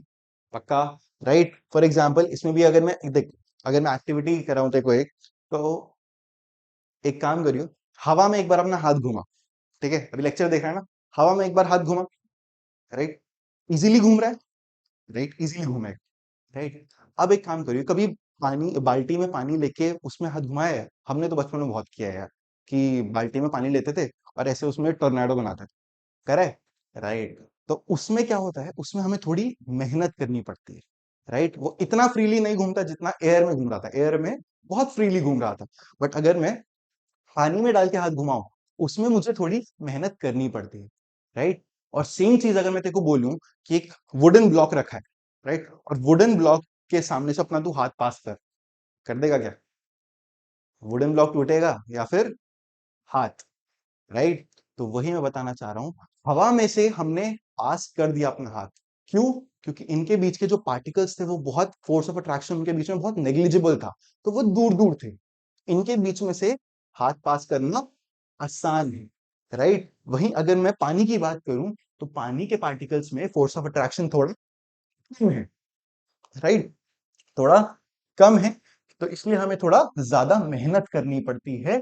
A: पक्का? राइट। फॉर एग्जाम्पल इसमें भी अगर मैं देख, अगर मैं एक्टिविटी कराऊं तेरे को एक, तो एक काम करियो, हवा में एक बार अपना हाथ घुमा। ठीक है, अभी लेक्चर देख रहा है ना, हवा में एक बार हाथ घुमा। राइट, इजीली घूम रहा है। राइट, इजीली घूमेगा। राइट। अब एक काम करिए, कभी पानी, बाल्टी में पानी लेके उसमें हाथ घुमाया है? हमने तो बचपन में बहुत किया है यार, कि बाल्टी में पानी लेते थे और ऐसे उसमें टोर्नेडो बनाते थे। करे? राइट। तो उसमें क्या होता है, उसमें हमें थोड़ी मेहनत करनी पड़ती है। राइट, वो इतना फ्रीली नहीं घूमता जितना एयर में घूम रहा था, एयर में बहुत फ्रीली घूम रहा था। बट अगर मैं पानी में डाल के हाथ घुमाऊं, उसमें मुझे थोड़ी मेहनत करनी पड़ती है। राइट। और सेम चीज अगर मैं तेरे को बोलूं कि एक वुडन ब्लॉक रखा है, राइट, और वुडन ब्लॉक के सामने से अपना तू हाथ पास कर देगा क्या? वुडन ब्लॉक टूटेगा या फिर हाथ? राइट। तो वही मैं बताना चाह रहा हूं, हवा में से हमने पास कर दिया अपना हाथ। क्यों? क्योंकि इनके बीच के जो पार्टिकल्स थे वो बहुत, फोर्स ऑफ अट्रैक्शन उनके बीच में बहुत नेग्लिजिबल था, तो वो दूर दूर थे। इनके बीच में से हाथ पास करना आसान है। राइट। वहीं अगर मैं पानी की बात करूं, तो पानी के पार्टिकल्स में फोर्स ऑफ अट्रैक्शन थोड़ा कम है। राइट, थोड़ा कम है। तो इसलिए हमें थोड़ा ज्यादा मेहनत करनी पड़ती है।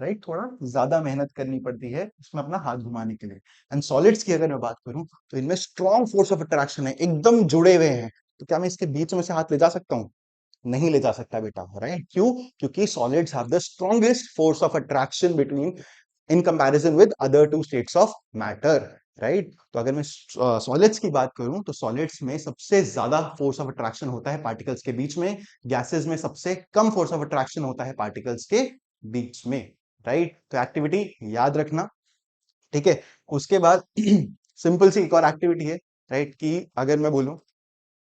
A: राइट, थोड़ा ज्यादा मेहनत करनी पड़ती है इसमें अपना हाथ घुमाने के लिए। एंड सॉलिड्स की अगर मैं बात करूं, तो इनमें स्ट्रॉन्ग फोर्स ऑफ अट्रैक्शन है, एकदम जुड़े हुए हैं। तो क्या मैं इसके बीच में से हाथ ले जा सकता हूँ? नहीं ले जा सकता बेटा। राइट, क्यों? क्योंकि solids have the strongest force of attraction between, in comparison with other two states of matter. Right. तो अगर मैं सॉलिड्स की बात करूं, तो सॉलिड्स में सबसे ज्यादा फोर्स ऑफ अट्रैक्शन होता है पार्टिकल्स के बीच में, गैसेस में सबसे कम फोर्स ऑफ अट्रैक्शन होता है पार्टिकल्स के बीच में। राइट, तो एक्टिविटी याद रखना। ठीक है। उसके बाद सिंपल सी एक और एक्टिविटी है। राइट, कि अगर मैं बोलूं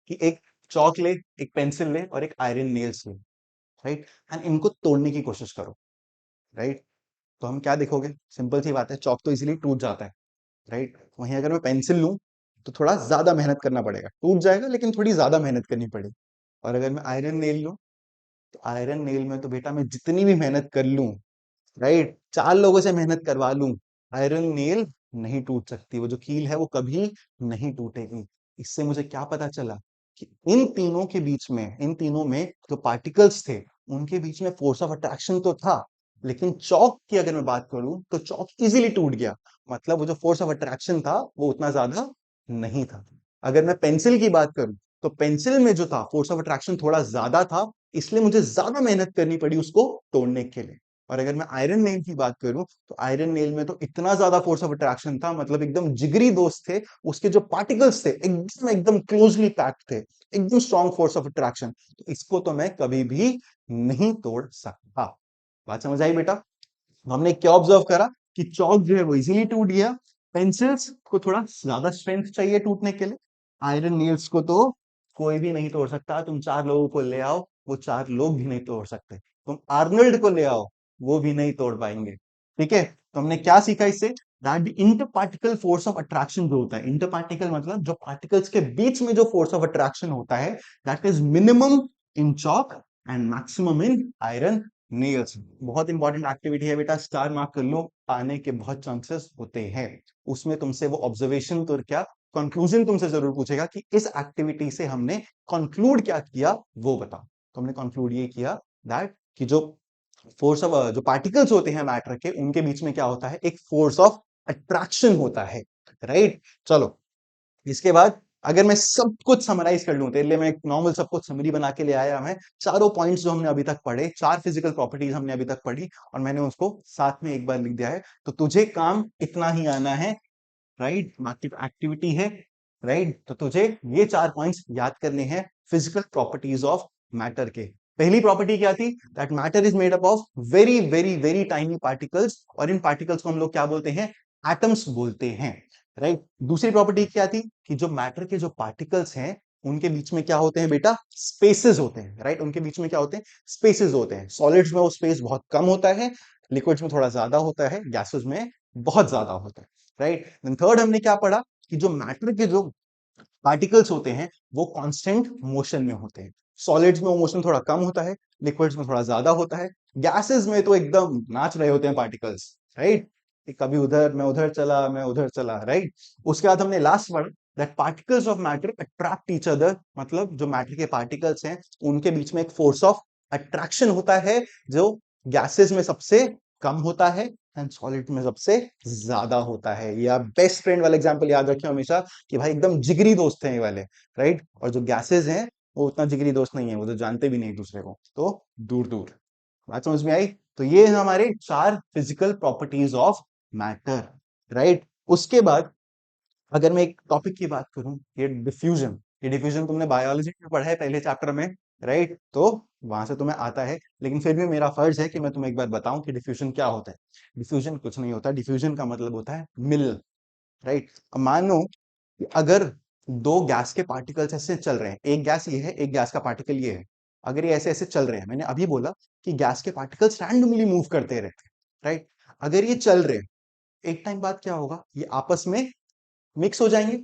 A: कि एक चौक ले, एक पेंसिल ले और एक आयरन नेल्स ले। राइट, एंड इनको तोड़ने की कोशिश करो। राइट, तो हम क्या देखोगे, सिंपल सी बात है, चौक तो इजीली टूट जाता है। राइट, वहीं अगर मैं पेंसिल लूं, तो थोड़ा ज्यादा मेहनत करना पड़ेगा, टूट जाएगा लेकिन थोड़ी ज्यादा मेहनत करनी पड़ेगी। और अगर मैं आयरन नेल लूं, तो आयरन नेल में तो बेटा मैं जितनी भी मेहनत कर लूं, राइट, 4 लोगों से मेहनत करवा लूं, आयरन नेल नहीं टूट सकती। वो जो कील है वो कभी नहीं टूटेगी। इससे मुझे क्या पता चला कि इन तीनों के बीच में, इन तीनों में जो पार्टिकल्स थे, उनके बीच में फोर्स ऑफ अट्रैक्शन तो था, लेकिन चौक की अगर मैं बात करूं तो चौक इजीली टूट गया। मतलब वो जो फोर्स ऑफ अट्रैक्शन था वो उतना ज्यादा नहीं था। अगर मैं पेंसिल की बात करूं, तो पेंसिल में जो था फोर्स ऑफ अट्रैक्शन थोड़ा ज्यादा था, इसलिए मुझे ज्यादा मेहनत करनी पड़ी उसको तोड़ने के लिए। और अगर मैं आयरन नेल की बात करूं, तो आयरन नेल में तो इतना ज्यादा फोर्स ऑफ अट्रैक्शन था, मतलब एकदम जिगरी दोस्त थे, उसके जो पार्टिकल्स थे एकदम एकदम क्लोजली पैक्ड थे, एकदम स्ट्रॉन्ग फोर्स ऑफ अट्रैक्शन। तो इसको तो मैं कभी भी नहीं तोड़ सकता। बात समझ आई बेटा? तो हमने क्या ऑब्जर्व करा कि चौक जो है वो इजीली टूट गया, पेंसिल्स को थोड़ा ज्यादा स्ट्रेंथ चाहिए टूटने के लिए, आयरन नेल्स को तो कोई भी नहीं तोड़ सकता। तुम 4 लोगों को ले आओ, वो 4 लोग भी नहीं तोड़ सकते। तुम आर्नल्ड को ले आओ, वो भी नहीं तोड़ पाएंगे। ठीक है, तो हमने क्या सीखा इससे, that inter particle force of attraction जो होता है, इंटर पार्टिकल मतलब जो पार्टिकल्स के बीच में जो फोर्स ऑफ अट्रैक्शन होता है, that is minimum in chalk and maximum in iron nails. बहुत इंपॉर्टेंट एक्टिविटी है बेटा, स्टार मार्क कर लो, आने के बहुत चांसेस होते हैं। उसमें तुमसे वो ऑब्जर्वेशन तो क्या, कंक्लूजन तुमसे जरूर पूछेगा कि इस एक्टिविटी से हमने कंक्लूड क्या किया वो बताओ। तो हमने कंक्लूड ये किया दैट कि जो फोर्स ऑफ, जो पार्टिकल्स होते हैं मैटर के, उनके बीच में क्या होता है, एक फोर्स ऑफ अट्रैक्शन होता है। राइट, चलो इसके बाद अगर मैं सब कुछ समराइज कर लूं, तेरे लिए मैं एक नॉर्मल सब कुछ समरी बना के ले आया। मैं चारों पॉइंट्स जो हमने अभी तक पढ़े, 4 फिजिकल प्रॉपर्टीज हमने अभी तक पढ़ी, और मैंने उसको साथ में एक बार लिख दिया है। तो तुझे काम इतना ही आना है। राइट, बाकी एक्टिविटी है। राइट, तो तुझे ये 4 पॉइंट्स याद करने हैं फिजिकल प्रॉपर्टीज ऑफ मैटर के। पहली प्रॉपर्टी क्या थी, that matter is made up of very very very tiny particles, और इन पार्टिकल्स को हम लोग क्या बोलते हैं, एटम्स बोलते हैं। राइट, दूसरी प्रॉपर्टी क्या थी, कि जो मैटर के जो पार्टिकल्स हैं, उनके बीच में क्या होते हैं बेटा, स्पेसेस होते हैं। राइट, उनके बीच में क्या होते हैं, स्पेसेस होते हैं। सॉलिड्स में वो स्पेस बहुत कम होता है, लिक्विड्स में थोड़ा ज्यादा होता है, गैसेस में बहुत ज्यादा होता है। राइट, देन थर्ड हमने क्या पढ़ा, कि जो मैटर के जो पार्टिकल्स होते हैं वो कांस्टेंट मोशन में होते हैं। सॉलिड्स में वो मोशन थोड़ा कम होता है, लिक्विड्स में थोड़ा ज्यादा होता है, गैसेस में तो एकदम नाच रहे होते हैं पार्टिकल्स, राइट? कभी उधर मैं उधर चला, मैं उधर चला, राइट? उसके बाद हमने लास्ट पढ़ा that particles of matter attract each other, मतलब जो मैटर के पार्टिकल्स हैं उनके बीच में एक फोर्स ऑफ अट्रैक्शन होता है जो गैसेस में सबसे कम होता है एंड सॉलिड में सबसे ज्यादा होता है। ये आप बेस्ट फ्रेंड वाला एग्जांपल याद रखिए हमेशा कि भाई एकदम जिगरी दोस्त हैं ये वाले, राइट? और जो गैसेस हैं वो उतना जिगरी दोस्त नहीं है, वो तो जानते भी नहीं एक दूसरे को, तो दूर दूर। बात समझ में आई? तो ये है हमारे 4 physical properties of matter, right? उसके बाद अगर मैं एक टॉपिक की बात करूं, ये डिफ्यूजन तुमने बायोलॉजी में पढ़ा है पहले चैप्टर में, राइट? तो वहां से तुम्हें आता है, लेकिन फिर भी मेरा फर्ज है कि मैं तुम्हें एक बार बताऊं कि डिफ्यूजन क्या होता है। डिफ्यूजन कुछ नहीं होता, डिफ्यूजन का मतलब होता है मिल, राइट? अब मानो कि अगर दो गैस के पार्टिकल्स ऐसे चल रहे हैं, एक गैस ये है, एक गैस का पार्टिकल ये है, अगर ये ऐसे ऐसे चल रहे हैं, मैंने अभी बोला कि गैस के पार्टिकल्स रैंडमली मूव करते रहते हैं, राइट? अगर ये चल रहे हैं, एक टाइम बाद क्या होगा, ये आपस में मिक्स हो जाएंगे,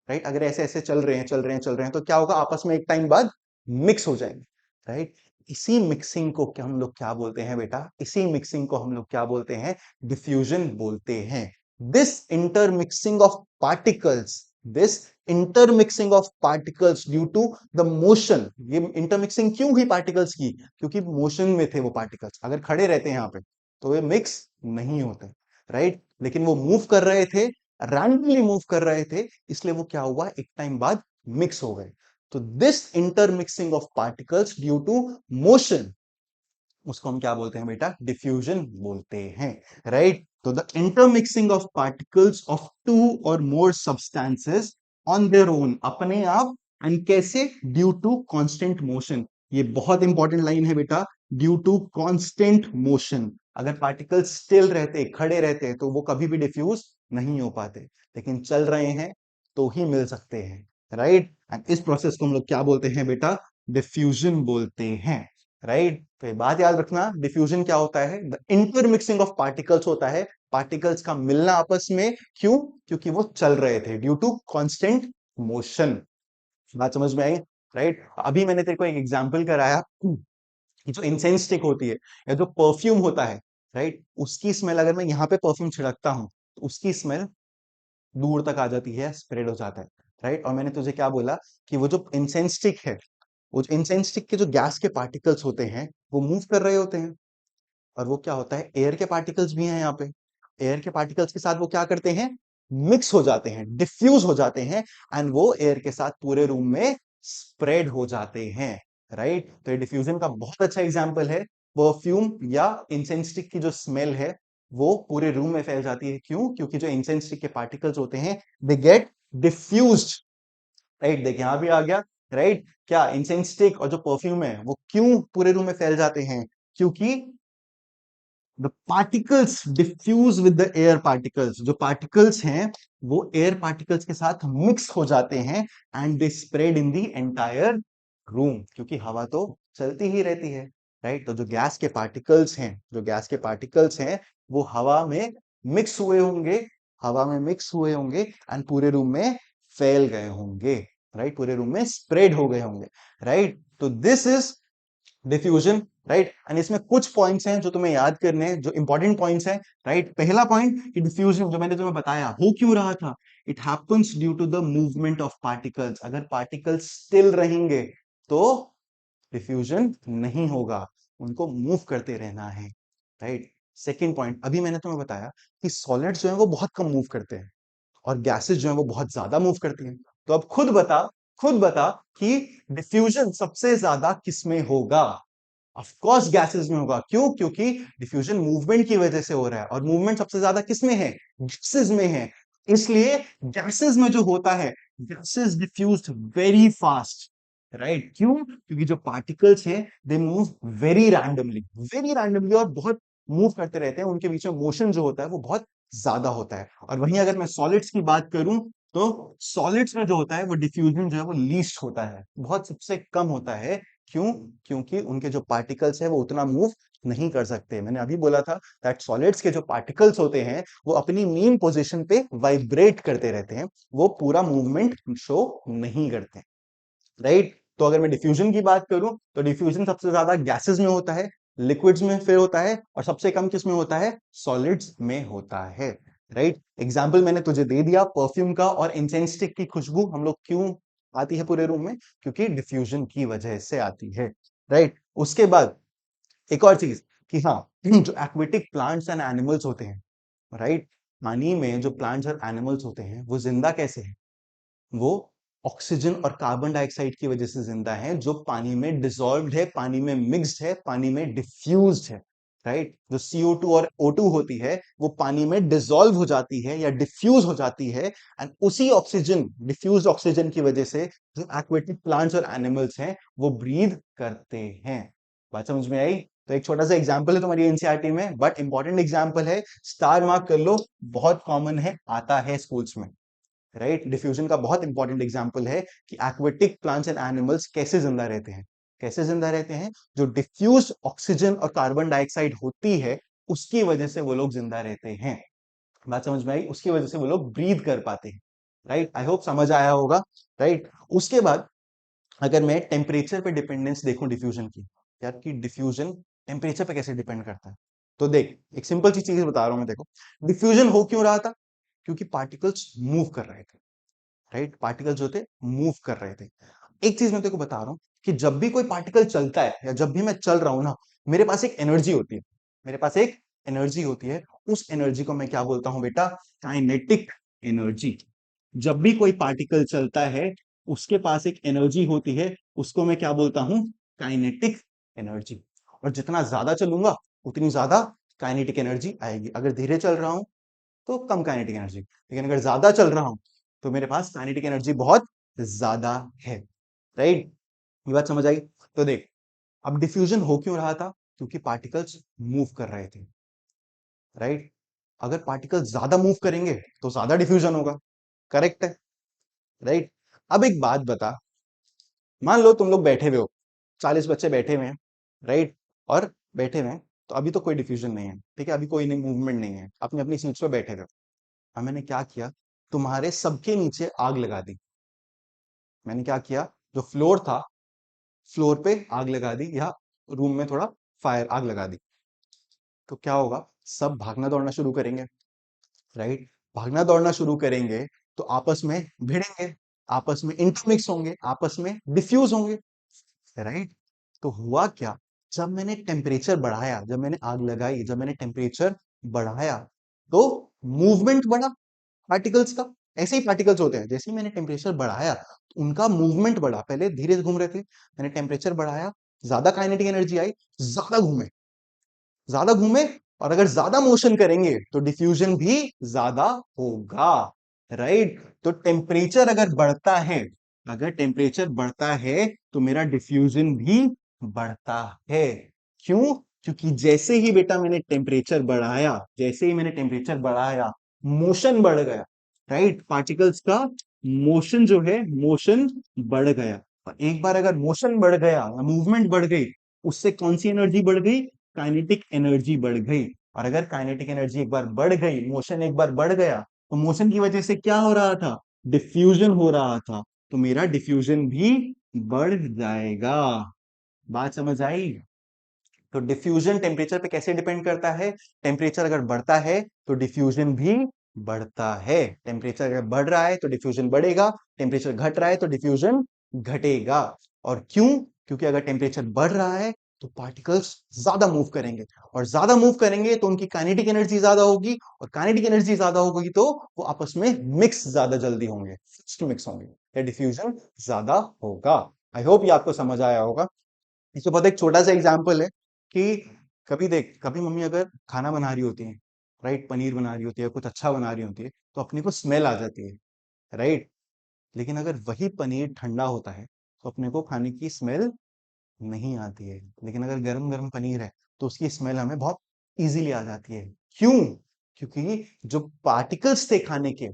A: राइट? अगर ऐसे ऐसे चल रहे हैं, चल रहे हैं, चल रहे हैं, तो क्या होगा, आपस में एक टाइम बाद मिक्स हो जाएंगे, राइट? इसी मिक्सिंग को क्या हम लोग क्या बोलते हैं बेटा, इसी मिक्सिंग को हम लोग क्या बोलते हैं, डिफ्यूजन बोलते हैं। This intermixing of particles, this intermixing of particles due to the motion, ये इंटरमिक्सिंग क्यों हुई पार्टिकल्स की, क्योंकि मोशन में थे वो पार्टिकल्स, अगर खड़े रहते हैं यहाँ पे तो ये मिक्स नहीं होते, राइट? लेकिन वो मूव कर रहे थे, रैंडमली मूव कर रहे थे, इसलिए वो क्या हुआ, एक टाइम बाद मिक्स हो गए। तो this intermixing of particles due to motion, उसको हम क्या बोलते हैं बेटा, डिफ्यूजन बोलते हैं, राइट? तो the intermixing of particles of two or more substances on their own, अपने आप, एंड कैसे, ड्यू टू कांस्टेंट मोशन। ये बहुत इंपॉर्टेंट लाइन है बेटा, ड्यू टू कांस्टेंट मोशन। अगर पार्टिकल्स स्टिल रहते, खड़े रहते, तो वो कभी भी डिफ्यूज नहीं हो पाते, लेकिन चल रहे हैं तो ही मिल सकते हैं, राइट? एंड इस प्रोसेस को हम लोग क्या बोलते हैं बेटा, डिफ्यूजन बोलते हैं, राइट? तो ये बात याद रखना, डिफ्यूजन क्या होता है, द इंटरमिक्सिंग ऑफ पार्टिकल्स होता है, पार्टिकल्स का मिलना आपस में, क्यों, क्योंकि वो चल रहे थे, ड्यू टू कांस्टेंट मोशन। बात समझ में आई, राइट? अभी मैंने तेरे को एक एग्जांपल कराया कि जो इंसेंस स्टिक होती है या जो परफ्यूम होता है, राइट, उसकी स्मेल, अगर मैं यहाँ पे परफ्यूम छिड़कता हूँ तो उसकी स्मेल दूर तक आ जाती है, स्प्रेड हो जाता है, राइट? और मैंने तुझे क्या बोला कि वो जो इंसेंस स्टिक है, वो इंसेंस स्टिक के जो गैस के पार्टिकल्स होते हैं वो मूव कर रहे होते हैं, और वो क्या होता है, एयर के पार्टिकल्स भी हैं यहाँ पे, एयर के पार्टिकल्स के साथ वो क्या करते हैं, मिक्स हो जाते हैं, डिफ्यूज हो जाते हैं, एंड वो एयर के साथ पूरे रूम में स्प्रेड हो जाते हैं, राइट? तो ये डिफ्यूजन का बहुत अच्छा एग्जांपल है। परफ्यूम या इंसेंस स्टिक की जो स्मेल है वो पूरे रूम में फैल जाती है, क्यों, क्योंकि जो इंसेंस स्टिक के पार्टिकल्स होते हैं दे गेट डिफ्यूज्ड, राइट? देखिए यहां भी आ गया, राइट? क्या इंसेंस स्टिक और जो परफ्यूम है वो क्यों पूरे रूम में फैल जाते हैं, क्योंकि the particles diffuse with the air particles, जो पार्टिकल्स हैं वो एयर पार्टिकल्स के साथ मिक्स हो जाते हैं and they spread in the entire room, क्योंकि हवा तो चलती ही रहती है, राइट? तो जो गैस के पार्टिकल्स हैं, जो गैस के पार्टिकल्स हैं वो हवा में मिक्स हुए होंगे, हवा में मिक्स हुए होंगे एंड पूरे रूम में फैल गए होंगे, राइट? पूरे रूम में स्प्रेड हो गए होंगे, राइट? तो this is diffusion, right? And इसमें कुछ पॉइंट्स हैं जो तुम्हें याद करने हैं, जो इंपॉर्टेंट पॉइंट्स हैं, राइट? पहला पॉइंट कि डिफ्यूजन जो मैंने तुम्हें बताया हो क्यों रहा था, it happens due to the movement of particles. अगर पार्टिकल्स स्टिल रहेंगे तो डिफ्यूजन नहीं होगा, उनको मूव करते रहना है, राइट? सेकेंड पॉइंट, अभी मैंने तुम्हें बताया कि सॉलिड्स जो है वो बहुत कम मूव करते हैं और गैसेस जो है वो बहुत ज्यादा मूव करती हैं। तो अब खुद बता कि डिफ्यूजन सबसे ज्यादा किसमें होगा? ऑफ कोर्स गैसेस में होगा, क्यों, क्योंकि डिफ्यूजन मूवमेंट की वजह से हो रहा है और मूवमेंट सबसे ज्यादा किसमें है, गैसेस में है। इसलिए गैसेस में जो होता है, gases diffuse very fast, right? क्यों, क्योंकि जो पार्टिकल्स हैं they move very randomly, very randomly, और बहुत मूव करते रहते हैं, उनके बीच में मोशन जो होता है वो बहुत ज्यादा होता है। और वहीं अगर मैं सॉलिड्स की बात करूं तो सॉलिड्स में जो होता है वो डिफ्यूजन जो है वो लीस्ट होता है, बहुत सबसे कम होता है क्यों? क्योंकि उनके जो पार्टिकल्स है वो उतना मूव नहीं कर सकते। मैंने अभी बोला था दैट सॉलिड्स के जो पार्टिकल्स होते हैं वो अपनी मीन पोजीशन पे वाइब्रेट करते रहते हैं, वो पूरा मूवमेंट शो नहीं करते, राइट? तो अगर मैं डिफ्यूजन की बात करूं तो डिफ्यूजन सबसे ज्यादा गैसेस में होता है, लिक्विड्स में फिर होता है, और सबसे कम किस में होता है? सॉलिड्स में होता है, राइट? एग्जाम्पल मैंने तुझे दे दिया परफ्यूम का और इंसेंस स्टिक की खुशबू हम लोग क्यों आती है पूरे रूम में? क्योंकि डिफ्यूजन की वजह से आती है, राइट? उसके बाद एक और चीज कि हाँ, जो एक्वेटिक प्लांट्स एंड एनिमल्स होते हैं, राइट, पानी में जो प्लांट्स और एनिमल्स होते हैं वो जिंदा कैसे हैं? वो ऑक्सीजन और कार्बन डाइऑक्साइड की वजह से जिंदा है, जो पानी में डिसॉल्व्ड है, पानी में मिक्स्ड है, पानी में डिफ्यूज्ड है, राइट? जो CO2 और O2 होती है वो पानी में डिसॉल्व हो जाती है या डिफ्यूज हो जाती है, एंड उसी ऑक्सीजन, डिफ्यूज्ड ऑक्सीजन की वजह से जो एक्वेटिक प्लांट्स और एनिमल्स हैं वो ब्रीथ करते हैं। बात समझ में आई? तो एक छोटा सा एग्जाम्पल है तुम्हारी एनसीईआरटी में, बट इंपॉर्टेंट एग्जाम्पल है, स्टार मार्क कर लो, बहुत कॉमन है, आता है स्कूल्स में, राइट? डिफ्यूजन का बहुत इंपॉर्टेंट एग्जांपल है कि एक्वेटिक प्लांट्स एंड एनिमल्स कैसे जिंदा रहते हैं। कैसे जिंदा रहते हैं? जो डिफ्यूज ऑक्सीजन और कार्बन डाइऑक्साइड होती है उसकी वजह से वो लोग जिंदा रहते हैं। बात समझ में आई? उसकी वजह से वो लोग ब्रीथ कर पाते हैं, राइट? आई होप समझ आया होगा, राइट? उसके बाद अगर मैं टेम्परेचर पे डिपेंडेंस देखूं डिफ्यूजन की, यार कि डिफ्यूजन टेम्परेचर पे कैसे डिपेंड करता है, तो देख एक सिंपल सी चीज बता रहा हूं मैं, देखो डिफ्यूजन हो क्यों रहा था? क्योंकि पार्टिकल्स मूव कर रहे थे, राइट? पार्टिकल जो थे मूव कर रहे थे। एक चीज मैं तेरे को बता रहा हूं कि जब भी कोई पार्टिकल चलता है या जब भी मैं चल रहा हूं ना, मेरे पास एक एनर्जी होती है, मेरे पास एक एनर्जी होती है, उस एनर्जी को मैं क्या बोलता हूं बेटा? Kinetic energy. जब भी कोई पार्टिकल चलता है उसके पास एक एनर्जी होती है, उसको मैं क्या बोलता हूं? Kinetic energy. और जितना ज्यादा चलूंगा उतनी ज्यादा काइनेटिक एनर्जी आएगी। अगर धीरे चल रहा हूं तो कम काइनेटिक एनर्जी, लेकिन अगर ज्यादा चल रहा हूं तो मेरे पास काइनेटिक एनर्जी बहुत ज्यादा है, राइट? ये बात समझ आई? तो देख, अब डिफ्यूजन हो क्यों रहा था? क्योंकि पार्टिकल्स मूव कर रहे थे, राइट? अगर पार्टिकल्स ज्यादा मूव करेंगे तो ज्यादा डिफ्यूजन होगा, करेक्ट है, राइट? अब एक बात बता, मान लो तुम लोग बैठे हुए हो, 40 बच्चे बैठे हुए हैं, राइट? और बैठे हुए हैं, तो अभी तो कोई डिफ्यूजन नहीं है, ठीक है, अभी कोई नहीं मूवमेंट नहीं है, अपनी अपनी सीट्स पे बैठे थे। अब मैंने क्या किया? तुम्हारे सबके नीचे आग लगा दी। मैंने क्या किया? जो फ्लोर था, फ्लोर पे आग लगा दी, या रूम में थोड़ा फायर आग लगा दी। तो क्या होगा? सब भागना दौड़ना शुरू करेंगे, राइट? भागना दौड़ना शुरू करेंगे तो आपस में भिड़ेंगे, आपस में इंटरमिक्स होंगे, आपस में डिफ्यूज होंगे, राइट? तो हुआ क्या? जब मैंने टेम्परेचर बढ़ाया, जब मैंने आग लगाई, जब मैंने टेम्परेचर बढ़ाया, तो मूवमेंट बढ़ा पार्टिकल्स का। ऐसे ही पार्टिकल्स होते हैं, जैसे ही मैंने टेम्परेचर बढ़ाया तो उनका मूवमेंट बढ़ा। पहले धीरे घूम रहे थे, मैंने टेम्परेचर बढ़ाया, ज्यादा काइनेटिक एनर्जी आई, ज्यादा घूमे, ज्यादा घूमे। और अगर ज्यादा मोशन करेंगे तो डिफ्यूजन भी ज्यादा होगा, राइट? तो टेम्परेचर अगर बढ़ता है, अगर टेम्परेचर बढ़ता है तो मेरा डिफ्यूजन भी बढ़ता है। क्यों? क्योंकि जैसे ही बेटा मैंने टेम्परेचर बढ़ाया, जैसे ही मैंने टेम्परेचर बढ़ाया, मोशन बढ़ गया, राइट? पार्टिकल्स का मोशन जो है, मोशन बढ़ गया। और एक बार अगर मोशन बढ़ गया, मूवमेंट बढ़ गई, उससे कौन सी एनर्जी बढ़ गई? काइनेटिक एनर्जी बढ़ गई। और अगर काइनेटिक एनर्जी एक बार बढ़ गई, मोशन एक बार बढ़ गया, तो मोशन की वजह से क्या हो रहा था? डिफ्यूजन हो रहा था, तो मेरा डिफ्यूजन भी बढ़ जाएगा। बात समझ आई? तो डिफ्यूजन टेम्परेचर पे कैसे डिपेंड करता है? टेम्परेचर अगर बढ़ता है तो डिफ्यूजन भी बढ़ता है। टेम्परेचर अगर बढ़ रहा है तो डिफ्यूजन बढ़ेगा, टेम्परेचर घट रहा है तो डिफ्यूजन घटेगा। और क्यों? क्योंकि अगर टेम्परेचर बढ़ रहा है तो पार्टिकल्स ज्यादा मूव करेंगे, और ज्यादा मूव करेंगे तो उनकी काइनेटिक एनर्जी ज्यादा होगी, और काइनेटिक एनर्जी ज्यादा होगी तो वो आपस में मिक्स ज्यादा जल्दी होंगे, मिक्स होंगे, या डिफ्यूजन ज्यादा होगा। आई होप ये आपको समझ आया होगा। इसके बाद एक छोटा सा एग्जाम्पल है कि कभी देख, कभी मम्मी अगर खाना बना रही होती है, राइट, पनीर बना रही होती है, कुछ अच्छा बना रही होती है, तो अपने को स्मेल आ जाती है, राइट? लेकिन अगर वही पनीर ठंडा होता है तो अपने को खाने की स्मेल नहीं आती है। लेकिन अगर गरम गरम पनीर है तो उसकी स्मेल हमें बहुत इजीली आ जाती है। क्यों? क्योंकि जो पार्टिकल्स थे खाने के,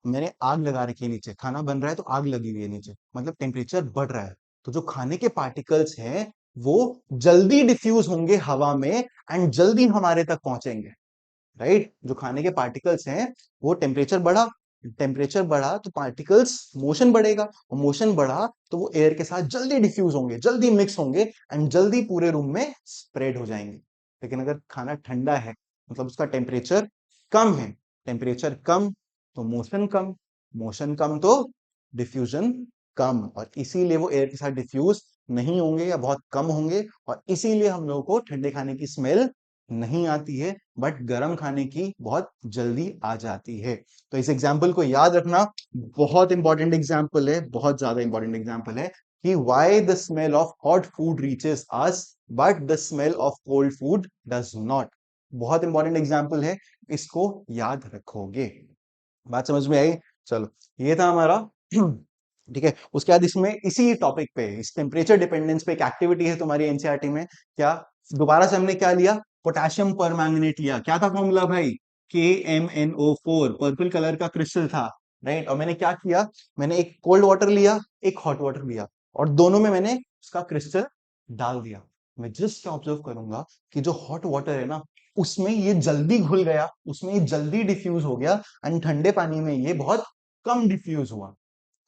A: मैंने आग लगा रखी है नीचे, खाना बन रहा है तो आग लगी हुई है नीचे, मतलब टेम्परेचर बढ़ रहा है, तो जो खाने के पार्टिकल्स हैं वो जल्दी डिफ्यूज होंगे हवा में एंड जल्दी हमारे तक पहुंचेंगे, राइट। जो खाने के पार्टिकल्स हैं वो टेम्परेचर बढ़ा तो पार्टिकल्स मोशन बढ़ेगा, और मोशन बढ़ा तो वो एयर के साथ जल्दी डिफ्यूज होंगे, जल्दी मिक्स होंगे एंड जल्दी पूरे रूम में स्प्रेड हो जाएंगे। लेकिन अगर खाना ठंडा है, मतलब उसका टेम्परेचर कम है, टेम्परेचर कम तो मोशन कम तो डिफ्यूजन कम, और इसीलिए वो एयर के साथ डिफ्यूज नहीं होंगे या बहुत कम होंगे, और इसीलिए हम लोगों को ठंडे खाने की स्मेल नहीं आती है, बट गर्म खाने की बहुत जल्दी आ जाती है। तो इस एग्जाम्पल को याद रखना, बहुत इंपॉर्टेंट एग्जाम्पल है, बहुत ज्यादा इंपॉर्टेंट एग्जाम्पल है कि why the smell of hot food reaches us but the smell of cold food does not. बहुत इंपॉर्टेंट एग्जाम्पल है, इसको याद रखोगे। बात समझ में आई? चलो, ये था हमारा ठीक है। उसके बाद इसमें इसी टॉपिक पे, इस टेम्परेचर डिपेंडेंस पे एक एक्टिविटी है तुम्हारी एनसीईआरटी में। क्या? दोबारा से हमने क्या लिया? पोटेशियम परमैंगनेट लिया। क्या था फॉर्मूला भाई? KMnO4, पर्पल कलर का क्रिस्टल था, राइट। और मैंने क्या किया, मैंने एक कोल्ड वाटर लिया, एक हॉट वाटर लिया, और दोनों में मैंने उसका क्रिस्टल डाल दिया। मैं जस्ट क्या ऑब्जर्व करूंगा कि जो हॉट वाटर है ना, उसमें ये जल्दी घुल गया, उसमें ये जल्दी डिफ्यूज हो गया, एंड ठंडे पानी में ये बहुत कम डिफ्यूज हुआ,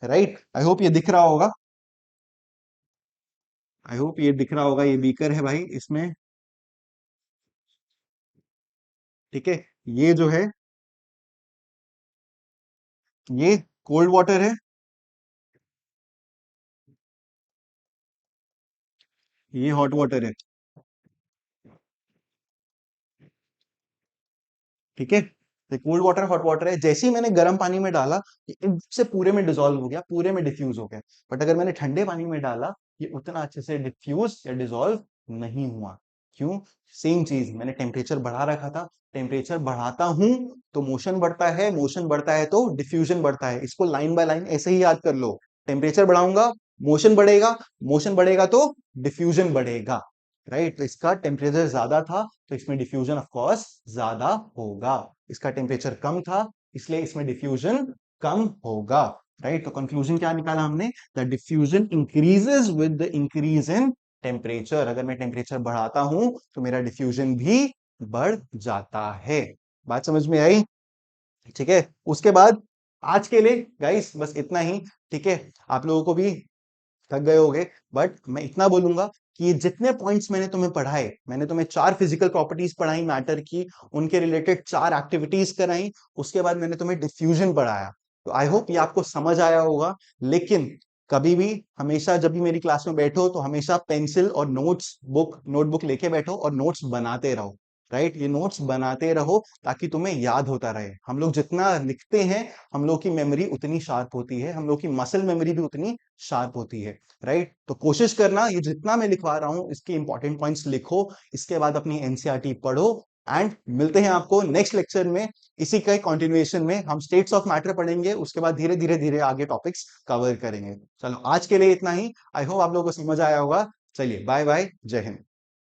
A: राइट। आई होप ये दिख रहा होगा, आई होप ये दिख रहा होगा। ये बीकर है भाई, इसमें, ठीक है। ये जो है, ये कोल्ड वाटर है, ये हॉट वाटर है, ठीक है। तो कोल्ड वाटर हॉट वाटर है, जैसे ही मैंने गर्म पानी में डाला, ये से पूरे में डिसॉल्व हो गया, पूरे में डिफ्यूज हो गया। बट अगर मैंने ठंडे पानी में डाला, ये उतना अच्छे से डिफ्यूज या डिसॉल्व नहीं हुआ। क्यों? सेम चीज, मैंने टेम्परेचर बढ़ा रखा था। टेम्परेचर बढ़ाता हूं तो मोशन बढ़ता है, मोशन बढ़ता है तो डिफ्यूजन बढ़ता है। इसको लाइन बाय लाइन ऐसे ही याद कर लो। टेम्परेचर बढ़ाऊंगा, मोशन बढ़ेगा, मोशन बढ़ेगा तो डिफ्यूजन बढ़ेगा, राइट। तो इसका टेम्परेचर ज्यादा था तो इसमें डिफ्यूजन ऑफ कोर्स ज्यादा होगा। इसका टेम्परेचर कम था, इसलिए इसमें डिफ्यूजन कम होगा, राइट। तो कंक्लूजन क्या निकाला हमने? The diffusion increases with the increase in temperature. अगर मैं टेम्परेचर बढ़ाता हूं तो मेरा डिफ्यूजन भी बढ़ जाता है। बात समझ में आई? ठीक है। उसके बाद आज के लिए गाइस बस इतना ही, ठीक है। आप लोगों को भी थक गए होगे, बट मैं इतना बोलूंगा कि ये जितने पॉइंट्स मैंने तुम्हें पढ़ाए, मैंने तुम्हें 4 फिजिकल प्रॉपर्टीज पढ़ाई मैटर की, उनके रिलेटेड 4 एक्टिविटीज कराई, उसके बाद मैंने तुम्हें डिफ्यूजन पढ़ाया। तो आई होप ये आपको समझ आया होगा। लेकिन कभी भी, हमेशा जब भी मेरी क्लास में बैठो तो हमेशा पेंसिल और नोटबुक लेके बैठो और नोट्स बनाते रहो, राइट। ये नोट्स बनाते रहो ताकि तुम्हें याद होता रहे। हम लोग जितना लिखते हैं, हम लोग की मेमोरी उतनी शार्प होती है, हम लोग की मसल मेमोरी भी उतनी शार्प होती है, राइट। तो कोशिश करना, ये जितना मैं लिखवा रहा हूं इसके इंपॉर्टेंट पॉइंट्स लिखो, इसके बाद अपनी एनसीईआरटी पढ़ो, एंड मिलते हैं आपको नेक्स्ट लेक्चर में। इसी का कंटिन्यूएशन में हम स्टेट्स ऑफ मैटर पढ़ेंगे, उसके बाद धीरे धीरे धीरे आगे टॉपिक्स कवर करेंगे। चलो, आज के लिए इतना ही। आई होप आप लोगों को समझ आया होगा। चलिए, बाय बाय, जय हिंद।